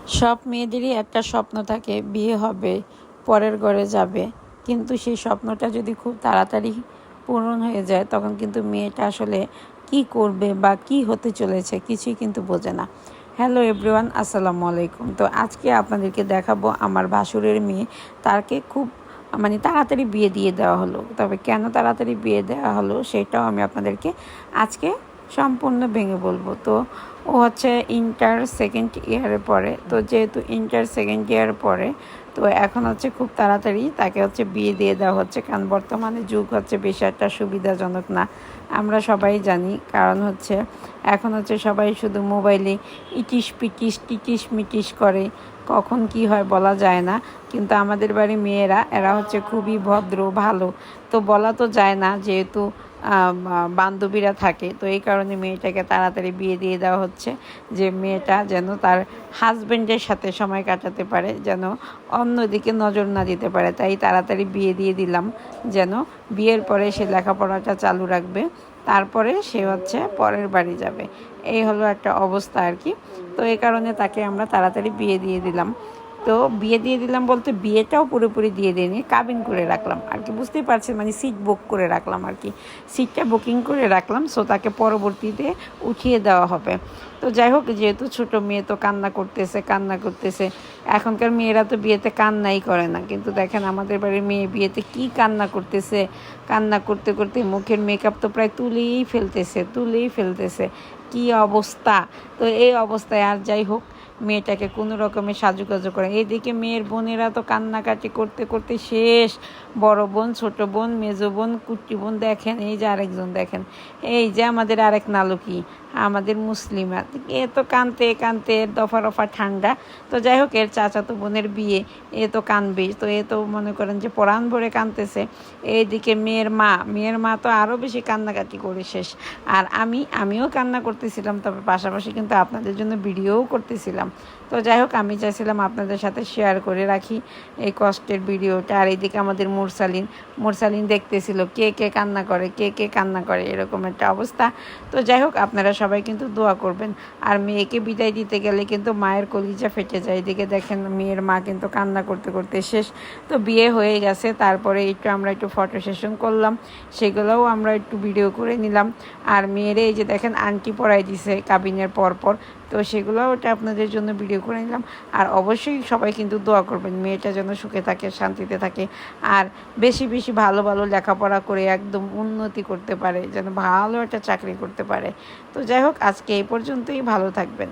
সব মেয়েদেরই একটা স্বপ্ন থাকে, বিয়ে হবে, পরের ঘরে যাবে। কিন্তু সেই স্বপ্নটা যদি খুব তাড়াতাড়ি পূরণ হয়ে যায়, তখন কিন্তু মেয়েটা আসলে কি করবে বা কি হতে চলেছে কিছুই কিন্তু বোঝে না। হ্যালো এভরিওয়ান, আসসালামু আলাইকুম। তো আজকে আপনাদেরকে দেখাবো আমার ভাসুরের মেয়ে, তাকে খুব তাড়াতাড়ি বিয়ে দিয়ে দেওয়া হলো। তবে কেন তাড়াতাড়ি বিয়ে দেওয়া হলো সেটাও আমি আপনাদেরকে আজকে সম্পূর্ণ ভেঙে বলবো। তো ও হচ্ছে ইন্টার সেকেন্ড ইয়ারে পড়ে। তো যেহেতু ইন্টার সেকেন্ড ইয়ার পড়ে, তো এখন হচ্ছে খুব তাড়াতাড়ি তাকে হচ্ছে বিয়ে দিয়ে দেওয়া হচ্ছে, কারণ বর্তমানে যুগ হচ্ছে বেশি একটা সুবিধাজনক না, আমরা সবাই জানি। কারণ হচ্ছে এখন হচ্ছে সবাই শুধু মোবাইলে ইটিস পিটিস টিটিস মিটিস করে, কখন কি হয় বলা যায় না। কিন্তু আমাদের বাড়ির মেয়েরা এরা হচ্ছে খুবই ভদ্র, ভালো। তো বলা তো যায় না, যেহেতু বান্ধবীরা থাকে, তো এই কারণে মেয়েটাকে তাড়াতাড়ি বিয়ে দিয়ে দেওয়া হচ্ছে, যে মেয়েটা যেন তার হাজব্যান্ডের সাথে সময় কাটাতে পারে, যেন অন্যদিকে নজর না দিতে পারে। তাই তাড়াতাড়ি বিয়ে দিয়ে দিলাম, যেন বিয়ের পরে সে লেখাপড়াটা চালু রাখবে, তারপরে সে হচ্ছে পরের বাড়ি যাবে। এই হলো একটা অবস্থা আর কি। তো এই কারণে তাকে আমরা তাড়াতাড়ি বিয়ে দিয়ে দিলাম। তো বিয়ে দিয়ে দিলাম বলতে বিয়েটাও পুরোপুরি দিয়ে দিইনি, কাবিন করে রাখলাম আর কি, বুঝতেই পারছেন, সিট বুক করে রাখলাম আর কি, সিটটা বুকিং করে রাখলাম। সো তাকে পরবর্তীতে উঠিয়ে দেওয়া হবে। তো যাই হোক, যেহেতু ছোটো মেয়ে, তো কান্না করতেছে। এখনকার মেয়েরা তো বিয়েতে কান্নাই করে না, কিন্তু দেখেন আমাদের বাড়ির মেয়ে বিয়েতে কি কান্না করতেছে। কান্না করতে করতে মুখের মেকআপ তো প্রায় তুলেই ফেলতেছে। কি অবস্থা! তো এই অবস্থায় আর যাই হোক, মেয়েটাকে কোনো রকমে সাজুগুজু করে। এইদিকে মেয়ের বোনেরা তো কান্নাকাটি করতে করতে শেষ। বড় বোন, ছোট বোন, মেজো বোন, কুট্টি বোন, দেখেন এই যে আরেকজন, দেখেন এই যে আমাদের আরেক নালুকি, আমাদের মুসলিমা, এ তো কানতে দফা রফা ঠান্ডা। তো যাই হোক, এর চাচাতো বোনের বিয়ে, এ তো কানবেই। তো এ তো মনে করেন যে পরাণ ভরে কানতেছে। এইদিকে মেয়ের মা তো আরও বেশি কান্নাকাটি করে শেষ। আর আমিও কান্না করতেছিলাম, তবে পাশাপাশি কিন্তু আপনাদের জন্য ভিডিওও করতেছিলাম। তো যাই হোক, আমি চাইছিলাম আপনাদের সাথে শেয়ার করে রাখি এই কষ্টের ভিডিওটা। আর এইদিকে আমাদের মুরসালিন দেখতেছিল কে কান্না করে এরকম একটা অবস্থা। তো যাই হোক, আপনারা সবাই কিন্তু দোয়া করবেন। আর মেয়েকে বিদায় দিতে গেলে কিন্তু মায়ের কলিজা ফেটে যায়। এদিকে দেখেন মেয়ের মা কিন্তু কান্না করতে করতে শেষ। তো বিয়ে হয়ে গেছে, তারপরে আমরা একটু ফটো সেশন করলাম, সেগুলোও আমরা একটু ভিডিও করে নিলাম। আর মেয়েরে এই যে দেখেন আংটি পরাই দিছে কাবিনের পরপর, তো সেগুলোও ওটা আপনাদের জন্য ভিডিও করে নিলাম। আর অবশ্যই সবাই কিন্তু দোয়া করবেন মেয়েটা যেন সুখে থাকে, শান্তিতে থাকে, আর বেশি বেশি ভালো ভালো লেখাপড়া করে একদম উন্নতি করতে পারে, যেন ভালো একটা চাকরি করতে পারে। তো যাই হোক, আজকে এই পর্যন্তই, ভালো থাকবেন।